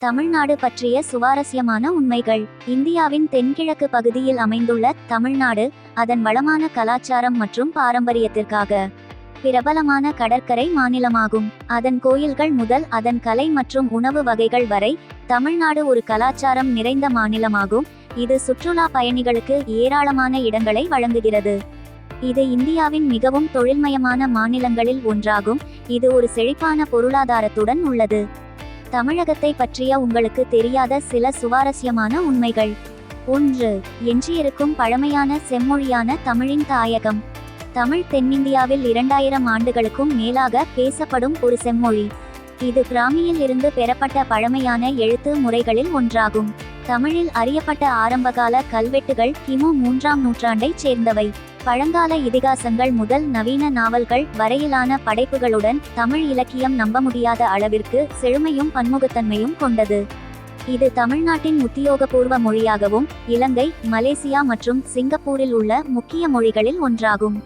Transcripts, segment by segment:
தமிழ்நாடு பற்றிய சுவாரஸ்யமான உண்மைகள். இந்தியாவின் தென்கிழக்கு பகுதியில் அமைந்துள்ள தமிழ்நாடு அதன் வளமான கலாச்சாரம் மற்றும் பாரம்பரியத்திற்காக பிரபலமான கடற்கரை மாநிலமாகும். அதன் கோயில்கள் முதல் அதன் கலை மற்றும் உணவு வகைகள் வரை தமிழ்நாடு ஒரு கலாச்சாரம் நிறைந்த மாநிலமாகும். இது சுற்றுலா பயணிகளுக்கு ஏராளமான இடங்களை வழங்குகிறது. இது இந்தியாவின் மிகவும் தொழில்மயமான மாநிலங்களில் ஒன்றாகும். இது ஒரு செழிப்பான பொருளாதாரத்துடன் உள்ளது. தமிழகத்தை பற்றிய உங்களுக்கு தெரியாத சில சுவாரஸ்யமான உண்மைகள். 1. எஞ்சியிருக்கும் பழமையான செம்மொழியான தமிழின் தாயகம். தமிழ் தென்னிந்தியாவில் 2000 ஆண்டுகளுக்கும் மேலாக பேசப்படும் ஒரு செம்மொழி. இது பிராமியில் இருந்து பெறப்பட்ட பழமையான எழுத்து முறைகளில் ஒன்றாகும். தமிழில் அறியப்பட்ட ஆரம்பகால கல்வெட்டுகள் கிமு 3ஆம் நூற்றாண்டைச் சேர்ந்தவை. பழங்கால இதிகாசங்கள் முதல் நவீன நாவல்கள் வரையிலான படைப்புகளுடன் தமிழ் இலக்கியம் நம்ப முடியாத அளவிற்கு செழுமையும் பன்முகத்தன்மையும் கொண்டது. இது தமிழ்நாட்டின் உத்தியோகபூர்வ மொழியாகவும் இலங்கை, மலேசியா மற்றும் சிங்கப்பூரில் உள்ள முக்கிய மொழிகளில் ஒன்றாகும்.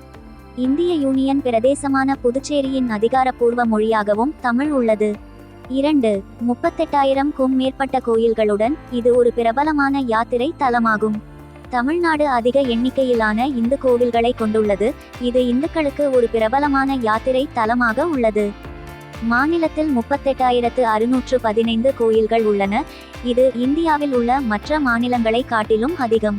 இந்திய யூனியன் பிரதேசமான புதுச்சேரியின் அதிகாரப்பூர்வ மொழியாகவும் தமிழ் உள்ளது. 2. 38,000க்கும் மேற்பட்ட கோயில்களுடன் இது ஒரு பிரபலமான யாத்திரை தலமாகும். தமிழ்நாடு அதிக எண்ணிக்கையிலான இந்து கோவில்களை கொண்டுள்ளது. இது இந்துக்களுக்கு ஒரு பிரபலமான யாத்திரை தலமாக உள்ளது. மாநிலத்தில் 38,615 கோயில்கள் உள்ளன. இது இந்தியாவில் உள்ள மற்ற மாநிலங்களை காட்டிலும் அதிகம்.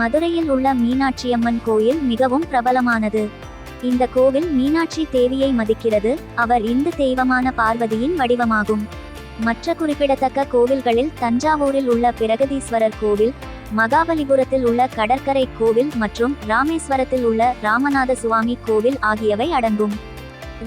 மதுரையில் உள்ள மீனாட்சியம்மன் கோயில் மிகவும் பிரபலமானது. இந்த கோவில் மீனாட்சி தேவியை மதிக்கிறது. அவர் இந்து தெய்வமான பார்வதியின் வடிவமாகும். மற்ற குறிப்பிடத்தக்க கோவில்களில் தஞ்சாவூரில் உள்ள பிரகதீஸ்வரர் கோவில், மகாபலிபுரத்தில் உள்ள கடற்கரை கோவில் மற்றும் ராமேஸ்வரத்தில் உள்ள ராமநாத சுவாமி கோவில் ஆகியவை அடங்கும்.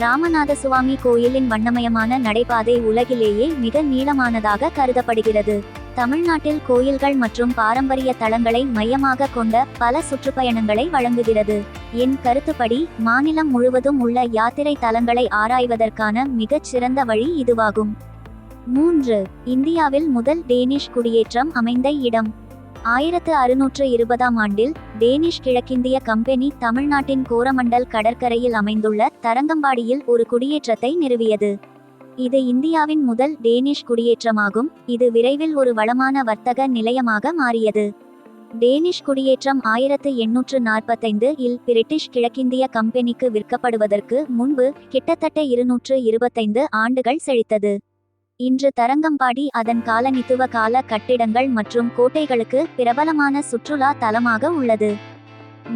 ராமநாத சுவாமி கோயிலின் வண்ணமயமான நடைபாதை உலகிலேயே மிக நீளமானதாக கருதப்படுகிறது. தமிழ்நாட்டில் கோயில்கள் மற்றும் பாரம்பரிய தலங்களை மையமாக கொண்ட பல சுற்றுப்பயணங்களை வழங்குகிறது. என் கருத்துப்படி மாநிலம் முழுவதும் உள்ள யாத்திரை தலங்களை ஆராய்வதற்கான மிகச் சிறந்த வழி இதுவாகும். 3. இந்தியாவில் முதல் டேனிஷ் குடியேற்றம் அமைந்த இடம். 1620ஆம் ஆண்டில் டேனிஷ் கிழக்கிந்திய கம்பெனி தமிழ்நாட்டின் கோரமண்டல் கடற்கரையில் அமைந்துள்ள தரங்கம்பாடியில் ஒரு குடியேற்றத்தை நிறுவியது. இது இந்தியாவின் முதல் டேனிஷ் குடியேற்றமாகும். இது விரைவில் ஒரு வளமான வர்த்தக நிலையமாக மாறியது. டேனிஷ் குடியேற்றம் 1845இல் பிரிட்டிஷ் கிழக்கிந்திய கம்பெனிக்கு விற்கப்படுவதற்கு முன்பு கிட்டத்தட்ட 225 ஆண்டுகள் செழித்தது. இன்று தரங்கம்பாடி அதன் காலனித்துவ கால கட்டிடங்கள் மற்றும் கோட்டைகளுக்கு பிரபலமான சுற்றுலா தலமாக உள்ளது.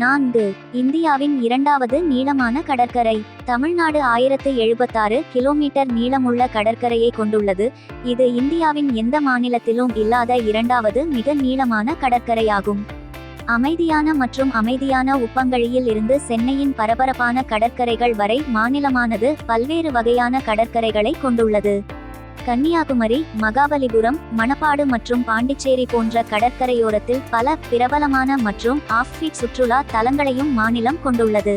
4. இந்தியாவின் இரண்டாவது நீளமான கடற்கரை. தமிழ்நாடு 1076 கிலோமீட்டர் நீளமுள்ள கடற்கரையை கொண்டுள்ளது. இது இந்தியாவின் எந்த மாநிலத்திலும் இல்லாத இரண்டாவது மிக நீளமான கடற்கரையாகும். அமைதியான மற்றும் அமைதியான உப்பங்கழியில் இருந்து சென்னையின் பரபரப்பான கடற்கரைகள் வரை மாநிலமானது பல்வேறு வகையான கடற்கரைகளை கொண்டுள்ளது. கன்னியாகுமரி, மகாபலிபுரம், மணப்பாடு மற்றும் பாண்டிச்சேரி போன்ற கடற்கரையோரத்தில் பல பிரபலமான மற்றும் ஆஃப்-பீட் சுற்றுலா தலங்களையும் மாநிலம் கொண்டுள்ளது.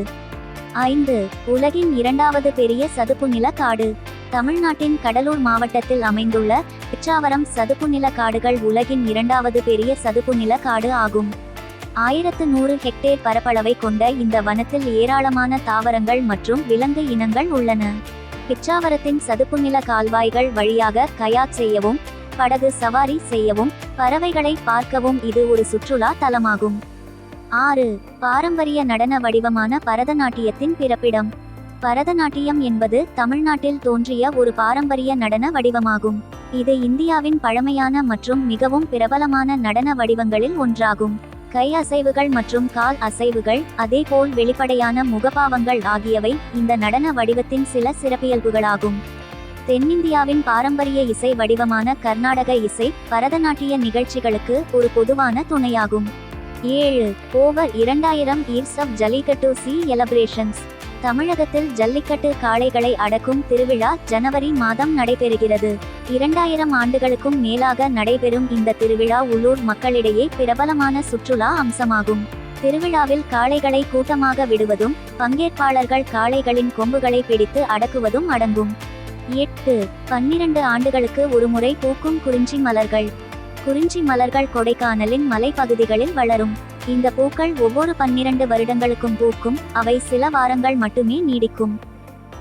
5. உலகின் இரண்டாவது பெரிய சதுப்புநில காடு. தமிழ்நாட்டின் கடலூர் மாவட்டத்தில் அமைந்துள்ள பிச்சாவரம் சதுப்புநில காடுகள் உலகின் இரண்டாவது பெரிய சதுப்புநில காடு ஆகும். 1100 ஹெக்டேர் பரப்பளவை கொண்ட இந்த வனத்தில் ஏராளமான தாவரங்கள் மற்றும் விலங்கு இனங்கள் உள்ளன. பிச்சாவரத்தின் சதுப்புநில கால்வாய்கள் வழியாக கயாக் செய்யவும், படகு சவாரி செய்யவும், பறவைகளை பார்க்கவும் இது ஒரு சுற்றுலா தலமாகும். 6. பாரம்பரிய நடன வடிவமான பரதநாட்டியத்தின் பிறப்பிடம். பரதநாட்டியம் என்பது தமிழ்நாட்டில் தோன்றிய ஒரு பாரம்பரிய நடன வடிவமாகும். இது இந்தியாவின் பழமையான மற்றும் மிகவும் பிரபலமான நடன வடிவங்களில் ஒன்றாகும். கை அசைவுகள் மற்றும் கால் அசைவுகள், அதேபோல் வெளிப்படையான முகபாவங்கள் ஆகியவை இந்த நடன வடிவத்தின் சில சிறப்பியல்புகளாகும். தென்னிந்தியாவின் பாரம்பரிய இசை வடிவமான கர்நாடக இசை பரதநாட்டிய நிகழ்ச்சிகளுக்கு ஒரு பொதுவான துணையாகும். 7. Over 2000 years of jallikattu celebrations. தமிழகத்தில் ஜல்லிக்கட்டு காளைகளை அடக்கும் திருவிழா ஜனவரி மாதம் நடைபெறுகிறது. 2000 ஆண்டுகளுக்கும் மேலாக நடைபெறும் இந்த திருவிழா உள்ளூர் மக்களிடையே பிரபலமான சுற்றுலா அம்சமாகும். திருவிழாவில் காளைகளை கூட்டமாக விடுவதும் பங்கேற்பாளர்கள் காளைகளின் கொம்புகளை பிடித்து அடக்குவதும் அடங்கும். 8. 12 ஆண்டுகளுக்கு ஒருமுறை பூக்கும் குறிஞ்சி மலர்கள். குறிஞ்சி மலர்கள் கொடைக்கானலின் மலைப்பகுதிகளில் வளரும். இந்த பூக்கள் ஒவ்வொரு 12 வருடங்களுக்கும் பூக்கும். அவை சில வாரங்கள் மட்டுமே நீடிக்கும்.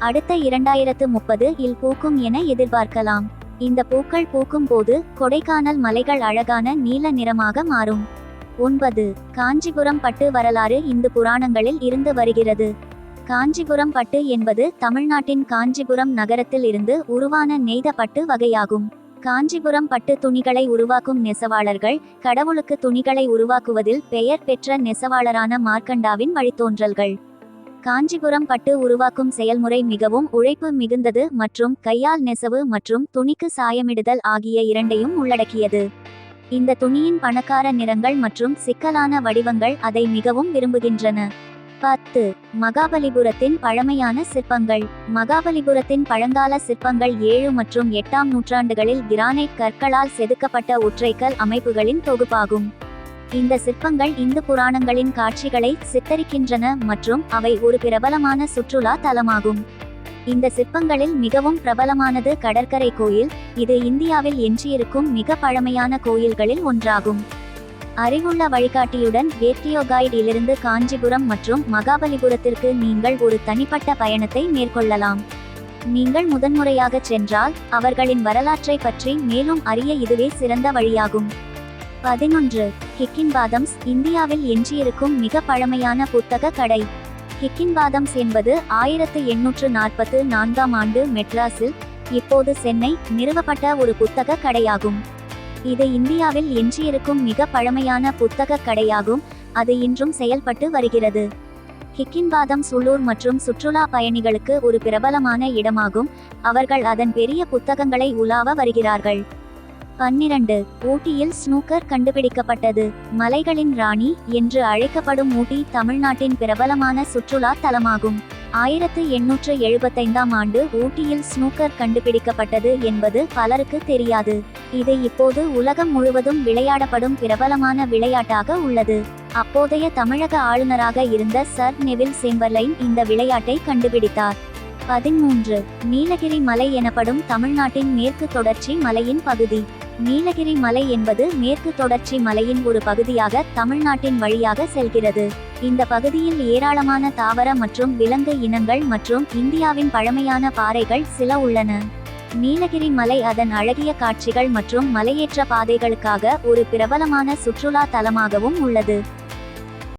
அடுத்த 2030 இல் பூக்கும் என எதிர்பார்க்கலாம். இந்த பூக்கள் பூக்கும் போது கொடைக்கானல் மலைகள் அழகான நீல நிறமாக மாறும். 9. காஞ்சிபுரம் பட்டு வரலாறு இந்து புராணங்களில் இருந்து வருகிறது. காஞ்சிபுரம் பட்டு என்பது தமிழ்நாட்டின் காஞ்சிபுரம் நகரத்தில் இருந்து உருவான நெய்த பட்டு வகையாகும். காஞ்சிபுரம் பட்டு துணிகளை உருவாக்கும் நெசவாளர்கள் கடவுளுக்கு துணிகளை உருவாக்குவதில் பெயர் பெற்ற நெசவாளரான மார்க்கண்டாவின் வழித்தோன்றல்கள். காஞ்சிபுரம் பட்டு உருவாக்கும் செயல்முறை மிகவும் உழைப்பு மிகுந்தது மற்றும் கையால் நெசவு மற்றும் துணிக்கு சாயமிடுதல் ஆகிய இரண்டையும் உள்ளடக்கியது. இந்த துணியின் பணக்கார நிறங்கள் மற்றும் சிக்கலான வடிவங்கள் அதை மிகவும் விரும்புகின்றன. 10. மகாபலிபுரத்தின் பழமையான சிற்பங்கள். மகாபலிபுரத்தின் பழங்கால சிற்பங்கள் 7 மற்றும் 8ஆம் நூற்றாண்டுகளில் கிரானைட் கற்களால் செதுக்கப்பட்ட ஒற்றைக்கல் அமைப்புகளின் தொகுப்பாகும். இந்த சிற்பங்கள் இந்து புராணங்களின் காட்சிகளை சித்தரிக்கின்றன மற்றும் அவை ஒரு பிரபலமான சுற்றுலா தலமாகும். இந்த சிற்பங்களில் மிகவும் பிரபலமானது கடற்கரை கோயில். இது இந்தியாவில் எஞ்சியிருக்கும் மிக பழமையான கோயில்களில் ஒன்றாகும். அறிவுள்ள வழிகாட்டியுடன் வேர்டியோ கைட் இலிருந்து காஞ்சிபுரம் மற்றும் மகாபலிபுரத்திற்கு நீங்கள் ஒரு தனிப்பட்ட பயணத்தை மேற்கொள்ளலாம். நீங்கள் முதன்முறையாக சென்றால் அவர்களின் வரலாற்றை பற்றி மேலும் அறிய இதுவே சிறந்த வழியாகும். 11. ஹிக்கின்பாதம்ஸ் இந்தியாவில் எஞ்சியிருக்கும் மிக பழமையான புத்தக கடை. ஹிக்கின்பாதம்ஸ் என்பது 1844ஆம் ஆண்டு மெட்ராஸில், இப்போது சென்னை, நிறுவப்பட்ட ஒரு புத்தக கடையாகும். இது இந்தியாவில் எஞ்சியிருக்கும் மிக பழமையான புத்தக கடையாகும். அது இன்றும் செயல்பட்டு வருகிறது. ஹிக்கின்பாதம்ஸ் உள்ளூர் மற்றும் சுற்றுலா பயணிகளுக்கு ஒரு பிரபலமான இடமாகும். அவர்கள் அதன் பெரிய புத்தகங்களை உலாவ வருகிறார்கள். 12. ஊட்டியில் ஸ்னூக்கர் கண்டுபிடிக்கப்பட்டது. மலைகளின் ராணி என்று அழைக்கப்படும் ஊட்டி தமிழ்நாட்டின் பிரபலமான சுற்றுலா தலமாகும். 1875ஆம் ஆண்டு ஊட்டியில் ஸ்னூக்கர் கண்டுபிடிக்கப்பட்டது என்பது பலருக்கு தெரியாது. இது இப்போது உலகம் முழுவதும் விளையாடப்படும் பிரபலமான விளையாட்டாக உள்ளது. அப்போதைய தமிழக ஆளுநராக இருந்த சர் நெவில் சேம்பர்லைன் இந்த விளையாட்டை கண்டுபிடித்தார். 13. நீலகிரி மலை எனப்படும் தமிழ்நாட்டின் மேற்கு தொடர்ச்சி மலையின் பகுதி. நீலகிரி மலை என்பது மேற்கு தொடர்ச்சி மலையின் ஒரு பகுதியாக தமிழ்நாட்டின் வழியாக செல்கிறது. இந்த பகுதியில் ஏராளமான தாவர மற்றும் விலங்கு இனங்கள் மற்றும் இந்தியாவின் பழமையான பாறைகள் சில உள்ளன. நீலகிரி மலை அதன் அழகிய காட்சிகள் மற்றும் மலையேற்ற பாதைகளுக்காக ஒரு பிரபலமான சுற்றுலா தலமாகவும் உள்ளது.